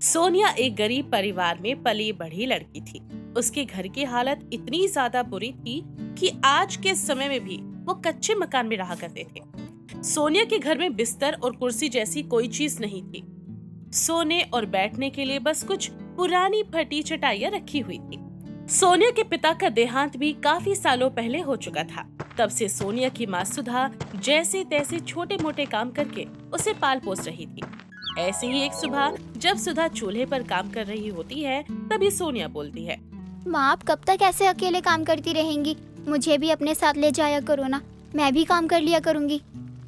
सोनिया एक गरीब परिवार में पली बढ़ी लड़की थी। उसके घर की हालत इतनी ज्यादा बुरी थी कि आज के समय में भी वो कच्चे मकान में रहा करते थे। सोनिया के घर में बिस्तर और कुर्सी जैसी कोई चीज नहीं थी। सोने और बैठने के लिए बस कुछ पुरानी फटी चटाइयां रखी हुई थी। सोनिया के पिता का देहांत भी काफी सालों पहले हो चुका था। तब से सोनिया की माँ सुधा जैसे तैसे छोटे मोटे काम करके उसे पाल पोस रही थी। ऐसे ही एक सुबह जब सुधा चूल्हे पर काम कर रही होती है, तभी सोनिया बोलती है, माँ, आप कब तक ऐसे अकेले काम करती रहेंगी? मुझे भी अपने साथ ले जाया करो ना, मैं भी काम कर लिया करूँगी।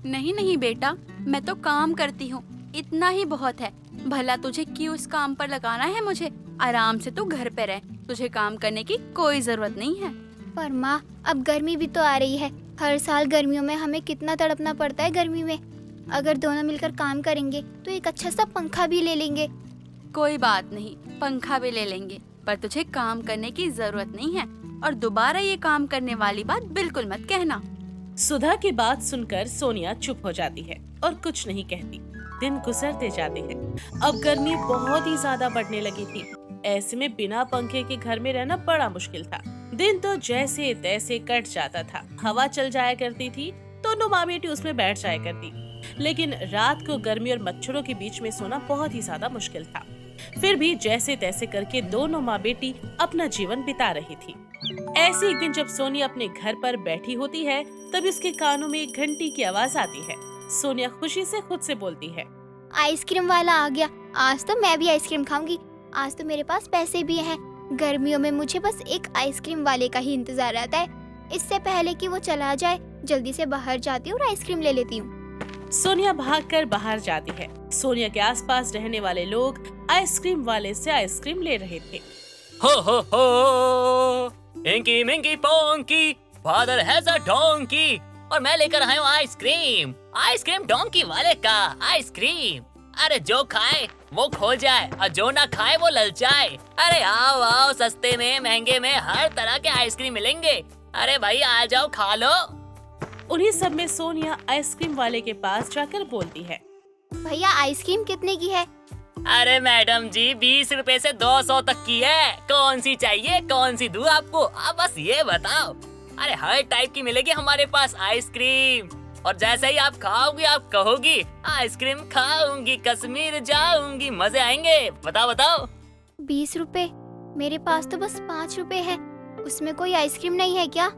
नहीं नहीं बेटा, मैं तो काम करती हूँ, इतना ही बहुत है। भला तुझे क्यों इस काम पर लगाना है मुझे? आराम से तू घर पे रह, तुझे काम करने की कोई जरूरत नहीं है। पर माँ, अब गर्मी भी तो आ रही है। हर साल गर्मियों में हमें कितना तड़पना पड़ता है गर्मी में। अगर दोनों मिलकर काम करेंगे तो एक अच्छा सा पंखा भी ले लेंगे। कोई बात नहीं, पंखा भी ले लेंगे, पर तुझे काम करने की जरूरत नहीं है। और दोबारा ये काम करने वाली बात बिल्कुल मत कहना। सुधा की बात सुनकर सोनिया चुप हो जाती है और कुछ नहीं कहती। दिन गुजरते जाते हैं। अब गर्मी बहुत ही ज्यादा बढ़ने लगी थी। ऐसे में बिना पंखे के घर में रहना बड़ा मुश्किल था। दिन तो जैसे तैसे कट जाता था। हवा चल जाया करती थी, दोनों माँ बेटी उसमें बैठ जाया करती। लेकिन रात को गर्मी और मच्छरों के बीच में सोना बहुत ही ज्यादा मुश्किल था। फिर भी जैसे तैसे करके दोनों माँ बेटी अपना जीवन बिता रही थी। ऐसे एक दिन जब सोनिया अपने घर पर बैठी होती है, तब उसके कानों में एक घंटी की आवाज आती है। सोनिया खुशी से खुद से बोलती है, आइसक्रीम वाला आ गया। आज तो मैं भी आइसक्रीम खाऊंगी। आज तो मेरे पास पैसे भी हैं। गर्मियों में मुझे बस एक आइसक्रीम वाले का ही इंतजार रहता है। इससे पहले कि वो चला जाए, जल्दी से बाहर जाती हूँ और आइसक्रीम ले लेती हूँ। सोनिया भागकर बाहर जाती है। सोनिया के आसपास रहने वाले लोग आइसक्रीम वाले से आइसक्रीम ले रहे थे। हो inky Minki ponky, father has a donkey, और मैं लेकर आया हूँ आइसक्रीम। आइसक्रीम डोंकी वाले का आइसक्रीम। अरे जो खाए वो खो जाए और जो ना खाए वो ललचाए। अरे आओ आओ, सस्ते में महंगे में हर तरह के आइसक्रीम मिलेंगे। अरे भाई आ जाओ, खा लो। उन्हीं सब में सोनिया आइसक्रीम वाले के पास जाकर बोलती है, भैया, आइसक्रीम कितने की है? अरे मैडम जी, 20 रुपए से 200 तक की है। कौन सी चाहिए, कौन सी दूं आपको? आप बस ये बताओ। अरे हर टाइप की मिलेगी हमारे पास आइसक्रीम। और जैसे ही आप खाओगी आप कहोगी आइसक्रीम खाऊंगी, कश्मीर जाऊंगी, मजे आएंगे। बताओ बताओ। 20 रुपए? मेरे पास तो बस 5 रुपए है। उसमें कोई आइसक्रीम नहीं है क्या?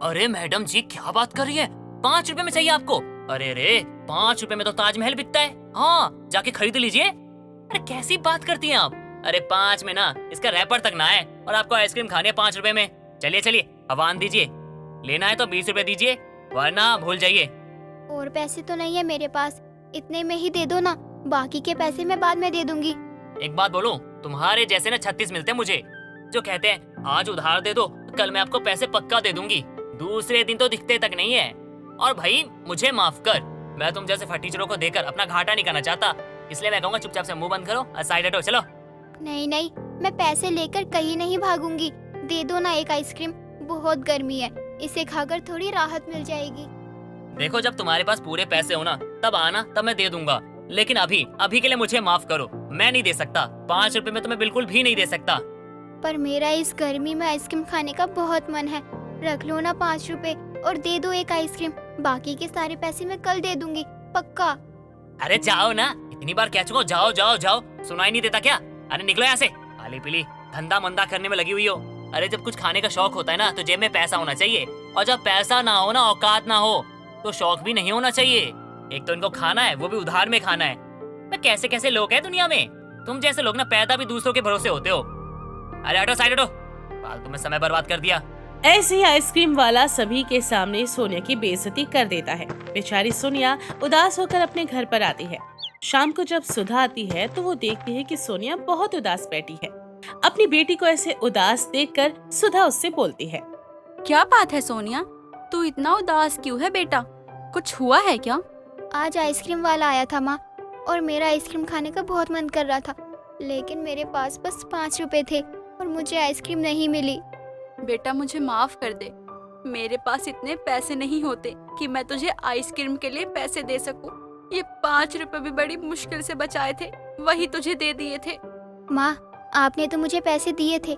अरे मैडम जी, क्या बात कर रही है? 5 रुपए में चाहिए आपको? अरे रे, 5 रुपए में तो ताजमहल बिकता है। हाँ, जाके खरीद लीजिए। अरे कैसी बात करती हैं आप? अरे 5 में ना इसका रैपर तक ना है और आपको आइसक्रीम खानी है 5 रुपए में। चलिए चलिए, आवान दीजिए। लेना है तो 20 रुपए दीजिए, वरना भूल जाइए। और पैसे तो नहीं है मेरे पास, इतने में ही दे दो ना। बाकी के पैसे मैं बाद में दे दूंगी। एक बात बोलूं, तुम्हारे जैसे ना 36 मिलते हैं मुझे, जो कहते हैं आज उधार दे दो, कल मैं आपको पैसे पक्का दे दूंगी। दूसरे दिन तो दिखते तक नहीं है। और भाई मुझे माफ कर, मैं तुम जैसे फटीचरों को देकर अपना घाटा नहीं करना चाहता, इसलिए मैं कहूँगा चुपचाप से मुंह बंद करो और साइड हटो। चलो। नहीं नहीं, मैं पैसे लेकर कहीं नहीं भागूंगी। दे दो ना एक आइसक्रीम, बहुत गर्मी है, इसे खाकर थोड़ी राहत मिल जाएगी। देखो, जब तुम्हारे पास पूरे पैसे हो ना तब आना, तब मैं दे दूंगा। लेकिन अभी अभी के लिए मुझे माफ करो, मैं नहीं दे सकता। 5 रुपए में तो मैं बिल्कुल भी नहीं दे सकता। पर मेरा इस गर्मी में आइसक्रीम खाने का बहुत मन है। रख लो ना 5 रुपए और दे दो एक आइसक्रीम। बाकी के सारे पैसे मैं कल दे दूंगी, पक्का। अरे जाओ ना, इतनी बार कह चुका हूं, जाओ जाओ जाओ। सुनाई नहीं देता क्या? अरे निकलो यहाँ से। आली पीली धंधा मंदा करने में लगी हुई हो। अरे जब कुछ खाने का शौक होता है ना तो जेब में पैसा होना चाहिए, और जब पैसा ना हो ना, औकात ना हो, तो शौक भी नहीं होना चाहिए। एक तो इनको खाना है, वो भी उधार में खाना है। मैं कैसे कैसे लोग हैं दुनिया में। तुम जैसे लोग ना पैदा भी दूसरों के भरोसे होते हो। अरे हटो, साइड हटो, फालतू में समय बर्बाद कर दिया। ऐसे ही आइसक्रीम वाला सभी के सामने सोनिया की बेइज्जती कर देता है। बेचारी सोनिया उदास होकर अपने घर पर आती है। शाम को जब सुधा आती है तो वो देखती है कि सोनिया बहुत उदास बैठी है। अपनी बेटी को ऐसे उदास देखकर सुधा उससे बोलती है, क्या बात है सोनिया, तू इतना उदास क्यों है बेटा? कुछ हुआ है क्या? आज आइसक्रीम वाला आया था माँ, और मेरा आइसक्रीम खाने का बहुत मन कर रहा था। लेकिन मेरे पास बस 5 रुपए थे और मुझे आइसक्रीम नहीं मिली। बेटा मुझे माफ कर दे, मेरे पास इतने पैसे नहीं होते कि मैं तुझे आइसक्रीम के लिए पैसे दे सकूं। ये 5 रुपए भी बड़ी मुश्किल से बचाए थे। वही तुझे दे दिए थे। माँ, आपने तो मुझे पैसे दिए थे,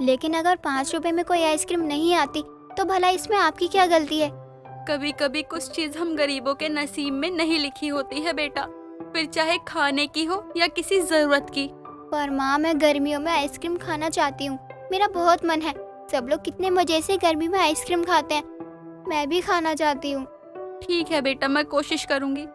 लेकिन अगर 5 रुपए में कोई आइसक्रीम नहीं आती तो भला इसमें आपकी क्या गलती है? कभी कभी कुछ चीज हम गरीबों के नसीब में नहीं लिखी होती है बेटा, फिर चाहे खाने की हो या किसी जरूरत की। पर माँ, मैं गर्मियों में आइसक्रीम खाना चाहती हूँ, मेरा बहुत मन है। सब लोग कितने मजे से गर्मी में आइसक्रीम खाते हैं, मैं भी खाना चाहती हूँ। ठीक है बेटा, मैं कोशिश करूंगी।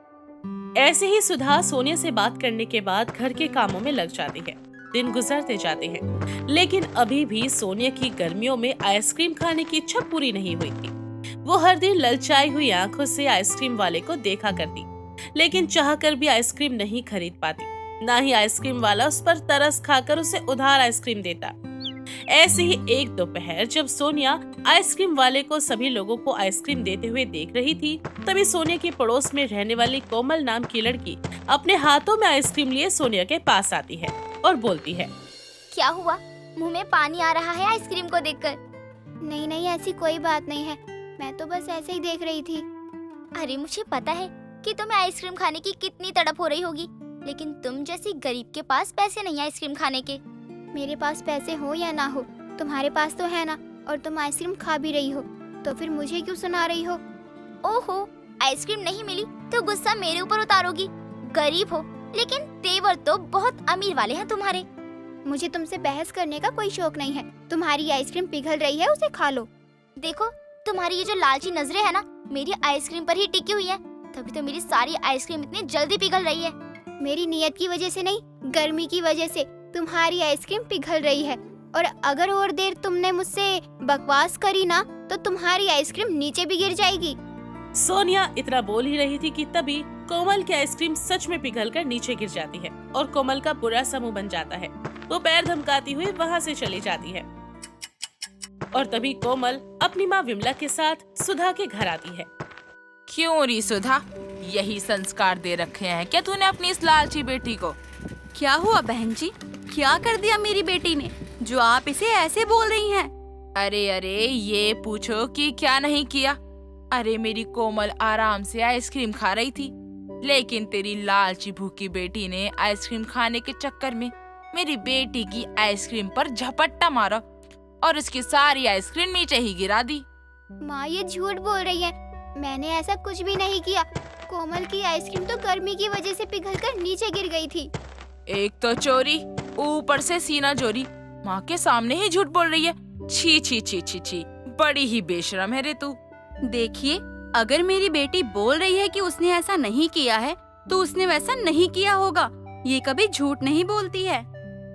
ऐसे ही सुधा सोनिया से बात करने के बाद घर के कामों में लग जाती है। दिन गुजरते जाते हैं, लेकिन अभी भी सोनिया की गर्मियों में आइसक्रीम खाने की इच्छा पूरी नहीं हुई थी। वो हर दिन ललचाई हुई आंखों से आइसक्रीम वाले को देखा करती, लेकिन चाहकर भी आइसक्रीम नहीं खरीद पाती। ना ही आइसक्रीम वाला उस पर तरस खाकर उसे उधार आइसक्रीम देता। ऐसे ही एक दोपहर जब सोनिया आइसक्रीम वाले को सभी लोगों को आइसक्रीम देते हुए देख रही थी, तभी सोनिया के पड़ोस में रहने वाली कोमल नाम की लड़की अपने हाथों में आइसक्रीम लिए सोनिया के पास आती है और बोलती है, क्या हुआ? मुंह में पानी आ रहा है आइसक्रीम को देखकर। नहीं नहीं, ऐसी कोई बात नहीं है, मैं तो बस ऐसे ही देख रही थी। अरे मुझे पता है कि तुम्हें आइसक्रीम खाने की कितनी तड़प हो रही होगी, लेकिन तुम जैसी गरीब के पास पैसे नहीं आइसक्रीम खाने के। मेरे पास पैसे हो या ना हो, तुम्हारे पास तो है ना, और तुम आइसक्रीम खा भी रही हो, तो फिर मुझे क्यों सुना रही हो? ओहो, आइसक्रीम नहीं मिली तो गुस्सा मेरे ऊपर उतारोगी? गरीब हो, लेकिन तेवर तो बहुत अमीर वाले हैं तुम्हारे। मुझे तुमसे बहस करने का कोई शौक नहीं है। तुम्हारी आइसक्रीम पिघल रही है, उसे खा लो। देखो, तुम्हारी ये जो लालची नजरें है ना, मेरी आइसक्रीम पर ही टिकी हुई है, तभी तो मेरी सारी आइसक्रीम इतनी जल्दी पिघल रही है। मेरी नियत की वजह से नहीं, गर्मी की वजह से तुम्हारी आइसक्रीम पिघल रही है, और अगर और देर तुमने मुझसे बकवास करी ना तो तुम्हारी आइसक्रीम नीचे भी गिर जाएगी। सोनिया इतना बोल ही रही थी कि तभी कोमल की आइसक्रीम सच में पिघलकर नीचे गिर जाती है और कोमल का बुरा सा मुंह बन जाता है। वो पैर धमकाती हुई वहाँ से चली जाती है और तभी कोमल अपनी माँ विमला के साथ सुधा के घर आती है। क्यों री सुधा, यही संस्कार दे रखे हैं क्या तूने अपनी इस लालची बेटी को? क्या हुआ बहन जी, क्या कर दिया मेरी बेटी ने जो आप इसे ऐसे बोल रही हैं? अरे अरे, ये पूछो कि क्या नहीं किया। अरे मेरी कोमल आराम से आइसक्रीम खा रही थी, लेकिन तेरी लालची भूखी बेटी ने आइसक्रीम खाने के चक्कर में मेरी बेटी की आइसक्रीम पर झपट्टा मारा और उसकी सारी आइसक्रीम नीचे ही गिरा दी। माँ, ये झूठ बोल रही है, मैंने ऐसा कुछ भी नहीं किया। कोमल की आइसक्रीम तो गर्मी की वजह से पिघलकर नीचे गिर गई थी। एक तो चोरी, ऊपर से सीना चोरी, माँ के सामने ही झूठ बोल रही है। छी छी छी छी छी, बड़ी ही बेशरम है रे तू। देखिए, अगर मेरी बेटी बोल रही है कि उसने ऐसा नहीं किया है तो उसने वैसा नहीं किया होगा। ये कभी झूठ नहीं बोलती है।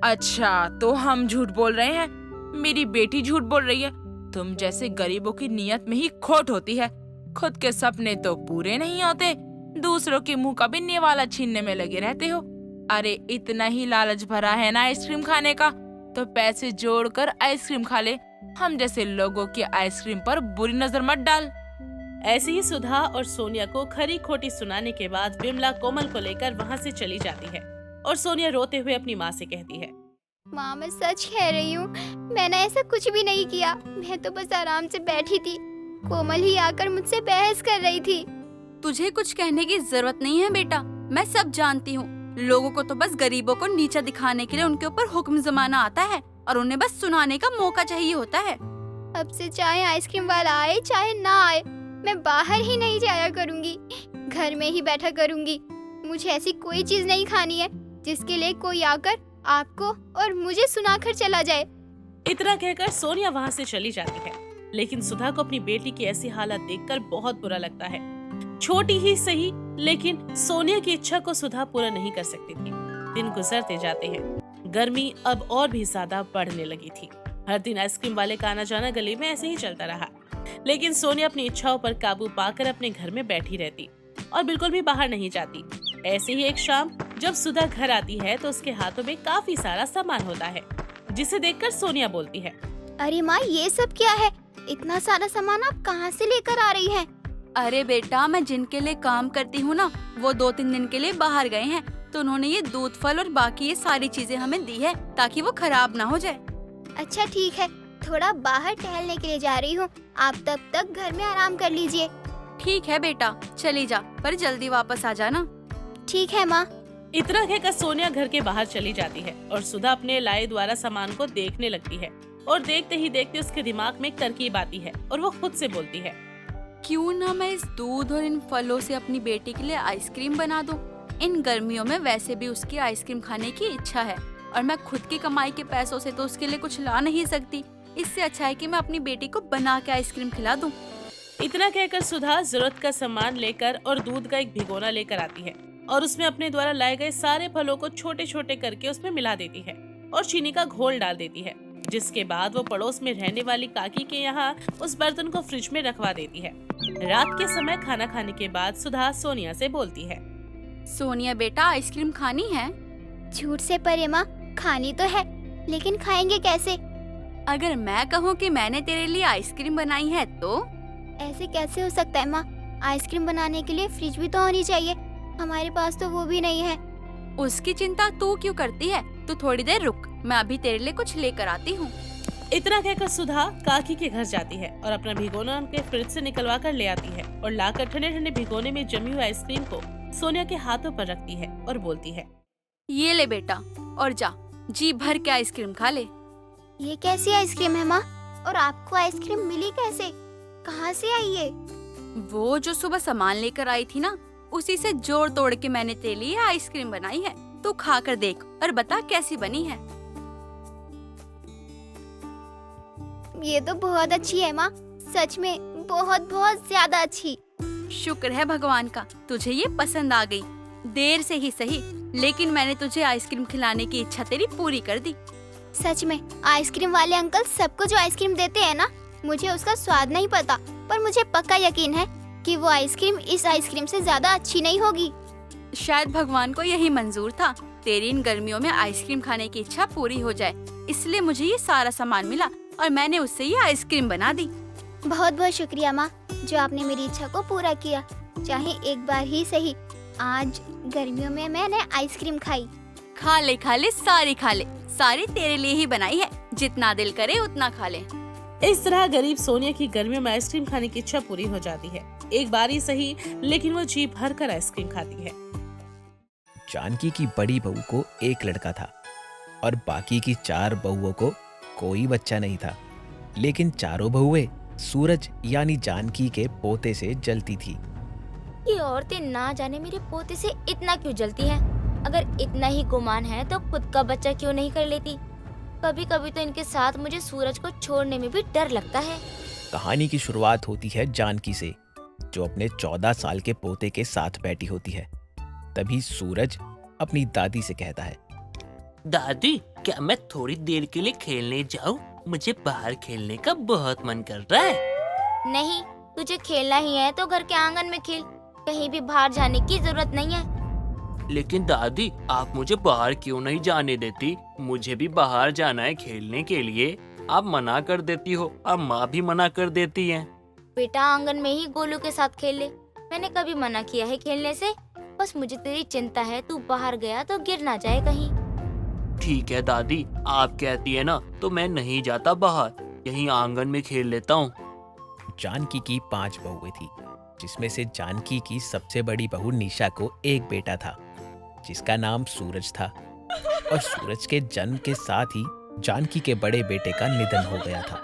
अच्छा, तो हम झूठ बोल रहे हैं? मेरी बेटी झूठ बोल रही है? तुम जैसे गरीबों की नियत में ही खोट होती है। खुद के सपने तो पूरे नहीं होते, दूसरों के मुंह का भी निवाला छीनने में लगे रहते हो। अरे इतना ही लालच भरा है ना आइसक्रीम खाने का, तो पैसे जोड़कर आइसक्रीम खा ले। हम जैसे लोगों की आइसक्रीम पर बुरी नजर मत डाल। ऐसे ही सुधा और सोनिया को खरी खोटी सुनाने के बाद विमला कोमल को लेकर वहाँ से चली जाती है और सोनिया रोते हुए अपनी माँ से कहती है, माँ, मैं सच कह रही हूँ, मैंने ऐसा कुछ भी नहीं किया। मैं तो बस आराम से बैठी थी, कोमल ही आकर मुझसे बहस कर रही थी। तुझे कुछ कहने की जरूरत नहीं है बेटा, मैं सब जानती हूँ। लोगों को तो बस गरीबों को नीचा दिखाने के लिए उनके ऊपर हुक्म जमाना आता है और उन्हें बस सुनाने का मौका चाहिए होता है। अब से चाहे आइसक्रीम वाला आए चाहे ना आए, मैं बाहर ही नहीं जाया करूँगी, घर में ही बैठा करूँगी। मुझे ऐसी कोई चीज नहीं खानी है जिसके लिए कोई आकर आपको और मुझे सुनाकर चला जाए। इतना कहकर सोनिया वहाँ से चली जाती है, लेकिन सुधा को अपनी बेटी की ऐसी हालत देखकर बहुत बुरा लगता है। छोटी ही सही, लेकिन सोनिया की इच्छा को सुधा पूरा नहीं कर सकती थी। दिन गुजरते जाते हैं, गर्मी अब और भी ज्यादा बढ़ने लगी थी। हर दिन आइसक्रीम वाले का आना जाना गली में ऐसे ही चलता रहा, लेकिन सोनिया अपनी इच्छाओं पर काबू पाकर अपने घर में बैठी रहती और बिल्कुल भी बाहर नहीं जाती। ऐसे ही एक शाम जब सुधा घर आती है तो उसके हाथों में काफी सारा सामान होता है, जिसे देखकर सोनिया बोलती है, अरे माँ, ये सब क्या है? इतना सारा सामान आप कहाँ से लेकर आ रही हैं? अरे बेटा, मैं जिनके लिए काम करती हूँ ना, वो 2-3 दिन के लिए बाहर गए हैं, तो उन्होंने ये दूध, फल और बाकी ये सारी चीजें हमें दी है ताकि वो खराब ना हो जाए। अच्छा ठीक है, थोड़ा बाहर टहलने के लिए जा रही हूँ, आप तब तक घर में आराम कर लीजिए। ठीक है बेटा, चली जा, पर जल्दी वापस आ जाना। ठीक है माँ। इतना कहकर सोनिया घर के बाहर चली जाती है और सुधा अपने लाए द्वारा सामान को देखने लगती है और देखते ही देखते उसके दिमाग में एक तरकीब आती है और वो खुद से बोलती है, क्यों ना मैं इस दूध और इन फलों से अपनी बेटी के लिए आइसक्रीम बना दूं। इन गर्मियों में वैसे भी उसकी आइसक्रीम खाने की इच्छा है और मैं खुद की कमाई के पैसों से तो उसके लिए कुछ ला नहीं सकती। इससे अच्छा है कि मैं अपनी बेटी को बना के आइसक्रीम खिला दूं। इतना कहकर सुधा जरूरत का सामान लेकर और दूध का एक भिगोना लेकर आती है और उसमें अपने द्वारा लाए गए सारे फलों को छोटे छोटे करके उसमें मिला देती है और चीनी का घोल डाल देती है। जिसके बाद वो पड़ोस में रहने वाली काकी के यहाँ उस बर्तन को फ्रिज में रखवा देती है। रात के समय खाना खाने के बाद सुधा सोनिया से बोलती है, सोनिया बेटा, आइसक्रीम खानी है? झूठ से परे माँ, खानी तो है, लेकिन खाएंगे कैसे? अगर मैं कहूँ कि मैंने तेरे लिए आइसक्रीम बनाई है तो? ऐसे कैसे हो सकता है माँ? आइसक्रीम बनाने के लिए फ्रिज भी तो होनी चाहिए, हमारे पास तो वो भी नहीं है। उसकी चिंता तू क्यों करती है? तू थोड़ी देर रुक, मैं अभी तेरे लिए कुछ लेकर आती हूँ। इतना कहकर सुधा काकी के घर जाती है और अपना भिगोना उनके फ्रिज से निकलवा कर ले आती है और लाकर ठंडे ठंडे भिगोने में जमी हुई आइसक्रीम को सोनिया के हाथों पर रखती है और बोलती है, ये ले बेटा और जा, जी भर के आइसक्रीम खा ले। ये कैसी आइसक्रीम है माँ? और आपको आइसक्रीम मिली कैसे? कहाँ से आई ये? वो जो सुबह सामान लेकर आई थी ना, उसी से जोड़ तोड़ के मैंने तेरे लिए आइसक्रीम बनाई है। तू खा कर देख और बता कैसी बनी है। ये तो बहुत अच्छी है माँ, सच में बहुत बहुत ज्यादा अच्छी। शुक्र है भगवान का, तुझे ये पसंद आ गई। देर से ही सही, लेकिन मैंने तुझे आइसक्रीम खिलाने की इच्छा तेरी पूरी कर दी। सच में आइसक्रीम वाले अंकल सबको जो आइसक्रीम देते हैं ना, मुझे उसका स्वाद नहीं पता, पर मुझे पक्का यकीन है कि वो आइसक्रीम इस आइसक्रीम से ज्यादा अच्छी नहीं होगी। शायद भगवान को यही मंजूर था, तेरी इन गर्मियों में आइसक्रीम खाने की इच्छा पूरी हो जाए, इसलिए मुझे ये सारा सामान मिला और मैंने उससे ये आइसक्रीम बना दी। बहुत बहुत शुक्रिया माँ, जो आपने मेरी इच्छा को पूरा किया, चाहे एक बार ही सही। आज गर्मियों में मैंने आइसक्रीम खाई। खा ले, सारी खा ले, सारी तेरे लिए ही बनाई है, जितना दिल करे उतना खा ले। इस तरह गरीब सोनिया की गर्मियों में आइसक्रीम खाने की इच्छा पूरी हो जाती है। एक बार ही सही, लेकिन वो जी भर कर आइसक्रीम खाती है। जानकी की बड़ी बहू को एक लड़का था और बाकी की 4 बहुओं को कोई बच्चा नहीं था, लेकिन चारों बहुएं सूरज यानी जानकी के पोते से जलती थी। ये औरतें ना जाने मेरे पोते से इतना क्यों जलती हैं? अगर इतना ही गुमान है तो खुद का बच्चा क्यों नहीं कर लेती? कभी कभी तो इनके साथ मुझे सूरज को छोड़ने में भी डर लगता है। कहानी की शुरुआत होती है जानकी से, जो अपने 14 साल के पोते के साथ बैठी होती है। तभी सूरज अपनी दादी से कहता है, दादी, क्या मैं थोड़ी देर के लिए खेलने जाऊं? मुझे बाहर खेलने का बहुत मन कर रहा है। नहीं, तुझे खेलना ही है तो घर के आंगन में खेल, कहीं भी बाहर जाने की जरूरत नहीं है। लेकिन दादी, आप मुझे बाहर क्यों नहीं जाने देती? मुझे भी बाहर जाना है खेलने के लिए। आप मना कर देती हो और माँ भी मना कर देती है। बेटा, आंगन में ही गोलू के साथ खेल ले, मैंने कभी मना किया है खेलने से? बस मुझे तेरी चिंता है, तू बाहर गया तो गिर ना जाए कहीं। ठीक है दादी, आप कहती है ना, तो मैं नहीं जाता बाहर, यहीं आंगन में खेल लेता हूँ। जानकी की 5 बहुएं थी, जिसमें से जानकी की सबसे बड़ी बहू निशा को एक बेटा था, जिसका नाम सूरज था। और सूरज के जन्म के साथ ही जानकी के बड़े बेटे का निधन हो गया था।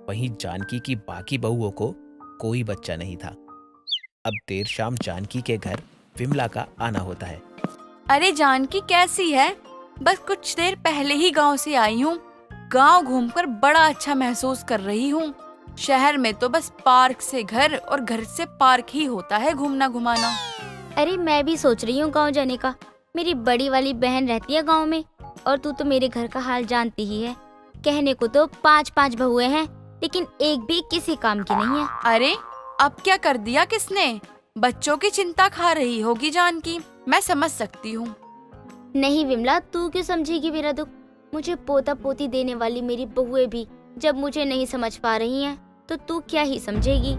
वहीं जानकी की बाकी बहुओं को कोई बच्चा नहीं था। अब देर शाम जानकी के घर विमला का आना होता है। अरे जानकी, कैसी है? बस कुछ देर पहले ही गांव से आई हूँ। गांव घूमकर बड़ा अच्छा महसूस कर रही हूँ। शहर में तो बस पार्क से घर और घर से पार्क ही होता है घूमना घुमाना। अरे मैं भी सोच रही हूँ गाँव जाने का। मेरी बड़ी वाली बहन रहती है गाँव में, और तू तो मेरे घर का हाल जानती ही है। कहने को तो 5 बहुएं हैं, लेकिन एक भी किसी काम की नहीं है। अरे अब क्या कर दिया किसने? बच्चों की चिंता खा रही होगी जानकी, मैं समझ सकती हूँ। नहीं विमला, तू क्यों समझेगी मेरा दुख? मुझे पोता पोती देने वाली मेरी बहुएं भी जब मुझे नहीं समझ पा रही हैं, तो तू क्या ही समझेगी।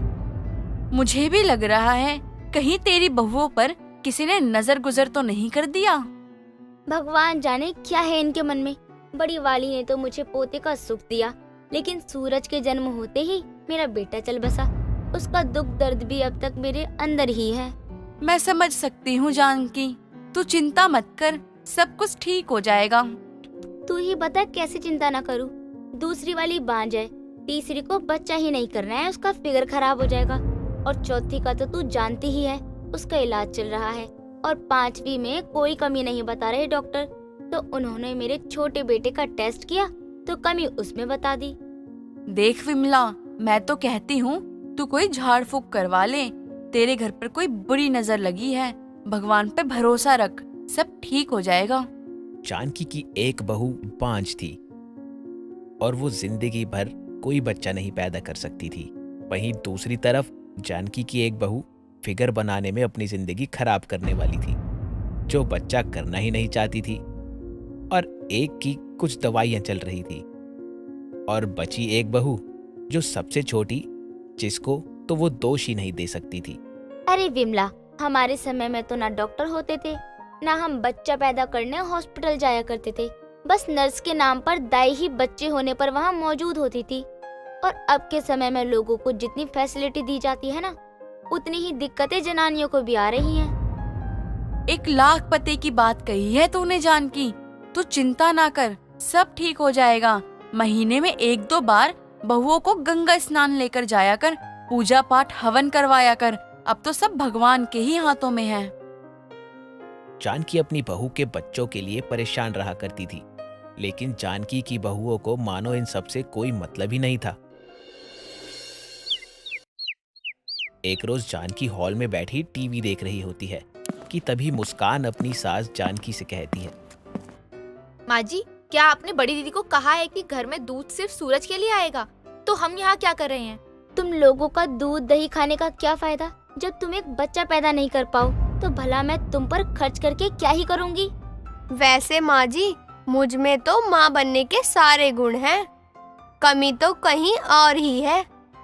मुझे भी लग रहा है कहीं तेरी बहुओं पर किसी ने नजर गुजर तो नहीं कर दिया। भगवान जाने क्या है इनके मन में। बड़ी वाली ने तो मुझे पोते का सुख दिया, लेकिन सूरज के जन्म होते ही मेरा बेटा चल बसा। उसका दुख दर्द भी अब तक मेरे अंदर ही है। मैं समझ सकती हूँ जानकी, तू चिंता मत कर, सब कुछ ठीक हो जाएगा। तू ही बता कैसे चिंता ना करूं। दूसरी वाली बांझ है, तीसरी को बच्चा ही नहीं करना है, उसका फिगर खराब हो जाएगा, और चौथी का तो तू जानती ही है, उसका इलाज चल रहा है, और पांचवी में कोई कमी नहीं बता रहे डॉक्टर। तो उन्होंने मेरे छोटे बेटे का टेस्ट किया तो कमी उसमें बता दी। देख विमला, मैं तो कहती हूँ तू कोई झाड़ फूक करवा ले। तेरे घर पर कोई बुरी नजर लगी है, भगवान पे भरोसा रख, सब ठीक हो जाएगा। जानकी की एक बहू बांझ थी और वो जिंदगी भर कोई बच्चा नहीं पैदा कर सकती थी। वहीं दूसरी तरफ जानकी की एक बहू फिगर बनाने में अपनी जिंदगी खराब करने वाली थी, जो बच्चा करना ही नहीं चाहती थी, और एक की कुछ दवाइयां चल रही थी, और बची एक बहू जो सबसे छोटी, जिसको तो वो दोष ही नहीं दे सकती थी। अरे विमला, हमारे समय में तो ना डॉक्टर होते थे, ना हम बच्चा पैदा करने हॉस्पिटल जाया करते थे। बस नर्स के नाम पर दाई ही बच्चे होने पर वहाँ मौजूद होती थी। और अब के समय में लोगों को जितनी फैसिलिटी दी जाती है ना, उतनी ही दिक्कतें जनानियों को भी आ रही हैं। 1 लाख पते की बात कही है तूने जानकी, तू चिंता ना कर, सब ठीक हो जाएगा। महीने में 1-2 बार बहुओं को गंगा स्नान लेकर जाया कर, पूजा पाठ हवन करवाया कर, अब तो सब भगवान के ही हाथों में है। जानकी अपनी बहू के बच्चों के लिए परेशान रहा करती थी, लेकिन जानकी की बहुओं को मानो इन सब से कोई मतलब ही नहीं था। एक रोज जानकी हॉल में बैठी टीवी देख रही होती है कि तभी मुस्कान अपनी सास जानकी से कहती है, माँ जी, क्या आपने बड़ी दीदी को कहा है कि घर में दूध सिर्फ सूरज के लिए आएगा? तो हम यहाँ क्या कर रहे हैं? तुम लोगों का दूध दही खाने का क्या फायदा जब तुम एक बच्चा पैदा नहीं कर पाओ? तो भला मैं तुम पर खर्च करके क्या ही करूँगी? वैसे माँ जी, मुझ में तो माँ बनने के सारे गुण हैं, कमी तो कहीं और ही है।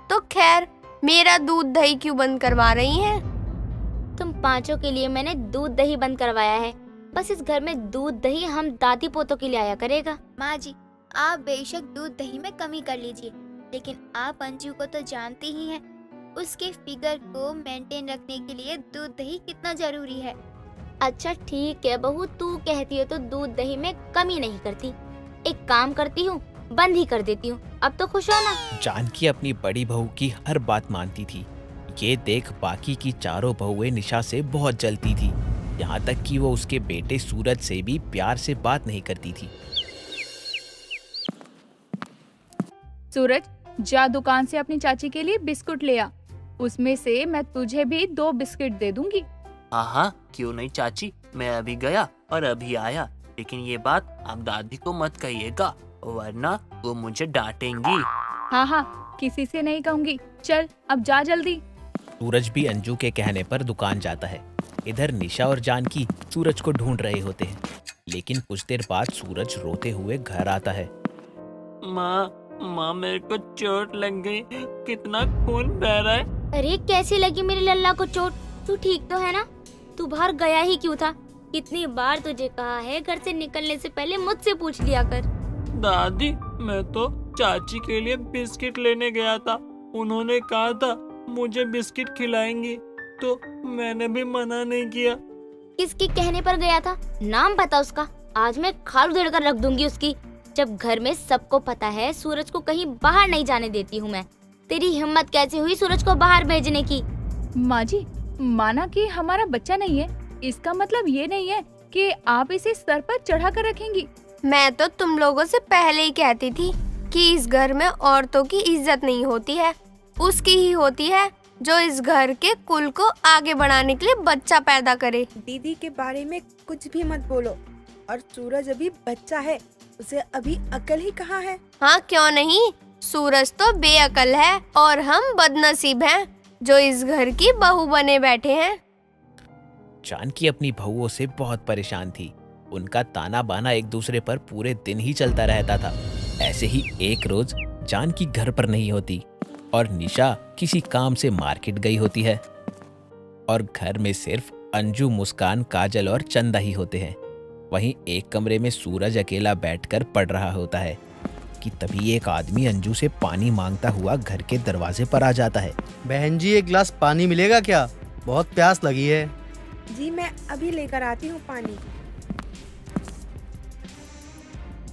तो खैर, मेरा दूध दही क्यों बंद करवा रही हैं? तुम पांचों के लिए मैंने दूध दही बंद करवाया है। बस इस घर में दूध दही हम दादी पोतों के लिए आया करेगा। माँ जी, आप बेशक दूध दही में कमी कर लीजिए, लेकिन आप अंजू को तो जानती ही हैं, उसके फिगर को मेंटेन रखने के लिए दूध दही कितना जरूरी है। अच्छा ठीक है बहू, तू कहती हो तो दूध दही में कमी नहीं करती। एक काम करती हूँ, बंद ही कर देती हूँ। अब तो खुश हो ना? जानकी अपनी बड़ी बहू की हर बात मानती थी। ये देख बाकी की चारों बहुएं निशा से बहुत जलती थी, यहाँ तक कि वो उसके बेटे सूरज से भी प्यार से बात नहीं करती थी। सूरज, जा दुकान से अपनी चाची के लिए बिस्कुट ले आ, उसमें से मैं तुझे भी 2 बिस्किट दे दूंगी। हाँ, क्यों नहीं चाची, मैं अभी गया और अभी आया। लेकिन ये बात आप दादी को मत कहिएगा, वरना वो मुझे डांटेंगी। हाँ, किसी से नहीं कहूँगी। चल अब जा जल्दी। सूरज भी अंजू के कहने पर दुकान जाता है। इधर निशा और जानकी सूरज को ढूंढ रहे होते हैं, लेकिन कुछ देर बाद सूरज रोते हुए घर आता है। माँ मेरे को चोट लग गई, कितना खून बह रहा है। अरे कैसी लगी मेरे लल्ला को चोट? तू ठीक तो है ना? तू बाहर गया ही क्यों था? कितनी बार तुझे कहा है घर से निकलने से पहले मुझसे पूछ लिया कर। दादी, मैं तो चाची के लिए बिस्किट लेने गया था, उन्होंने कहा था मुझे बिस्किट खिलाएंगी, तो मैंने भी मना नहीं किया। किसके कहने पर गया था? नाम पता उसका? आज मैं खाल उधेड़ कर रख दूंगी उसकी। जब घर में सबको पता है सूरज को कहीं बाहर नहीं जाने देती हूँ मैं। तेरी हिम्मत कैसे हुई सूरज को बाहर भेजने की? माँ जी, माना कि हमारा बच्चा नहीं है, इसका मतलब ये नहीं है कि आप इसे सर पर चढ़ा कर रखेंगी। मैं तो तुम लोगों से पहले ही कहती थी कि इस घर में औरतों की इज्जत नहीं होती है, उसकी ही होती है जो इस घर के कुल को आगे बढ़ाने के लिए बच्चा पैदा करे। दीदी के बारे में कुछ भी मत बोलो, और सूरज अभी बच्चा है, उसे अभी अकल ही कहाँ है। हाँ क्यों नहीं, सूरज तो बेअकल है और हम बदनसीब हैं जो इस घर की बहू बने बैठे हैं। जानकी अपनी बहुओं से बहुत परेशान थी। उनका ताना बाना एक दूसरे पर पूरे दिन ही चलता रहता था। ऐसे ही एक रोज जानकी घर पर नहीं होती और निशा किसी काम से मार्केट गई होती है, और घर में सिर्फ अंजू, मुस्कान, काजल और चंदा ही होते हैं। वहीं एक कमरे में सूरज अकेला बैठकर पढ़ रहा होता है कि तभी एक आदमी अंजू से पानी मांगता हुआ घर के दरवाजे पर आ जाता है। बहन जी, एक गिलास पानी मिलेगा क्या? बहुत प्यास लगी है। जी मैं अभी लेकर आती हूँ पानी।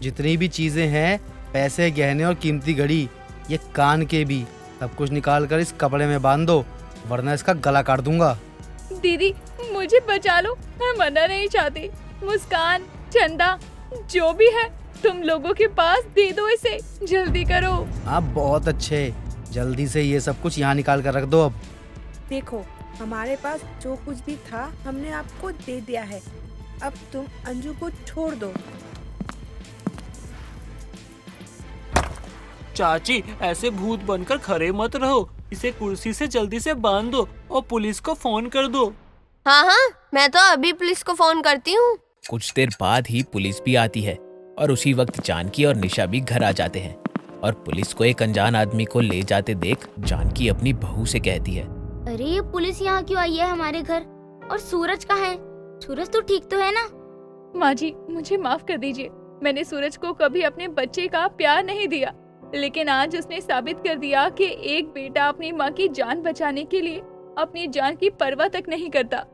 जितनी भी चीजें हैं, पैसे, गहने और कीमती घड़ी, ये कान के भी, सब कुछ निकाल कर इस कपड़े में बांध दो, वरना इसका गला काट दूंगा। दीदी मुझे बचा लो, मैं मरना नहीं चाहती। मुस्कान, चंदा, जो भी है तुम लोगों के पास दे दो इसे, जल्दी करो। आप बहुत अच्छे, जल्दी से ये सब कुछ यहाँ निकाल कर रख दो। अब देखो हमारे पास जो कुछ भी था हमने आपको दे दिया है, अब तुम अंजू को छोड़ दो। चाची ऐसे भूत बनकर खड़े मत रहो, इसे कुर्सी से जल्दी से बांध दो और पुलिस को फोन कर दो। हाँ हाँ, मैं तो अभी पुलिस को फोन करती हूँ। कुछ देर बाद ही पुलिस भी आती है और उसी वक्त जानकी और निशा भी घर आ जाते हैं और पुलिस को एक अनजान आदमी को ले जाते देख जानकी अपनी बहू से कहती है, अरे ये पुलिस यहाँ क्यों आई है हमारे घर? और सूरज कहाँ है? सूरज तो ठीक तो है ना? माँ जी मुझे माफ कर दीजिए, मैंने सूरज को कभी अपने बच्चे का प्यार नहीं दिया, लेकिन आज उसने साबित कर दिया कि एक बेटा अपनी माँ की जान बचाने के लिए अपनी जान की परवाह तक नहीं करता।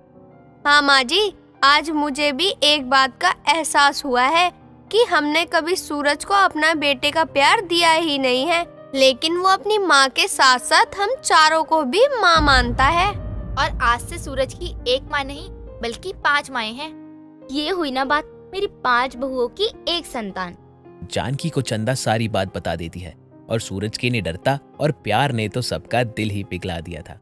हाँ माँ जी, आज मुझे भी एक बात का एहसास हुआ है कि हमने कभी सूरज को अपना बेटे का प्यार दिया ही नहीं है, लेकिन वो अपनी माँ के साथ साथ हम चारों को भी माँ मानता है। और आज से सूरज की एक माँ नहीं बल्कि 5 माएं हैं। ये हुई ना बात, मेरी 5 बहुओं की एक संतान। जानकी को चंदा सारी बात बता देती है और सूरज की निडरता और प्यार ने तो सबका दिल ही पिघला दिया था।